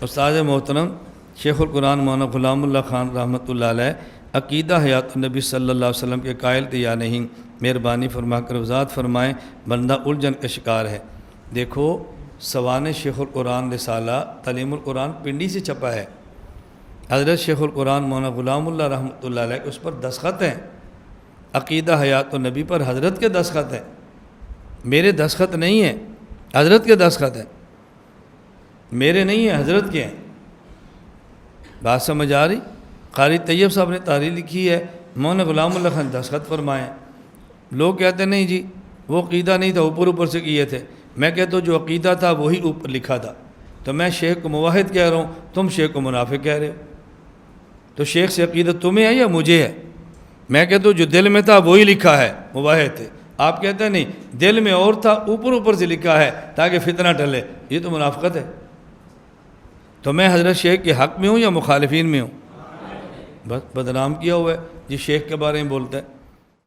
استاد محترم شیخ القرآن مولانا غلام اللہ خان رحمۃ اللہ علیہ عقیدہ حیات النبی صلی اللہ علیہ وسلم کے قائل تھے یا نہیں؟ مہربانی فرما کر وضاحت فرمائیں، بندہ الجھن کا شکار ہے۔ دیکھو سوانح شیخ القرآن رسالہ تعلیم القرآن پنڈی سے چھپا ہے، حضرت شیخ القرآن مولانا غلام اللہ رحمۃ اللہ علیہ اس پر دستخط ہیں، عقیدہ حیات النبی پر حضرت کے دستخط ہیں، میرے دستخط نہیں ہیں، حضرت کے دستخط ہیں، میرے نہیں ہیں، حضرت کے ہیں۔ بات سمجھ آ رہی؟ قاری طیب صاحب نے تحریر لکھی ہے، مولانا غلام اللہ خان دستخط فرمائے۔ لوگ کہتے نہیں جی وہ عقیدہ نہیں تھا، اوپر سے کیے تھے۔ میں کہتا ہوں جو عقیدہ تھا وہی اوپر لکھا تھا۔ تو میں شیخ کو موحد کہہ رہا ہوں، تم شیخ کو منافق کہہ رہے ہو۔ تو شیخ سے عقیدہ تمہیں ہے یا مجھے ہے؟ میں کہتا ہوں جو دل میں تھا وہی لکھا ہے، موحد تھے۔ آپ کہتے ہیں نہیں دل میں اور تھا، اوپر سے لکھا ہے تاکہ فتنہ ٹلے، یہ تو منافقت ہے۔ تو میں حضرت شیخ کے حق میں ہوں یا مخالفین میں ہوں؟ بس بدنام کیا ہوا ہے جی، شیخ کے بارے میں بولتا ہے۔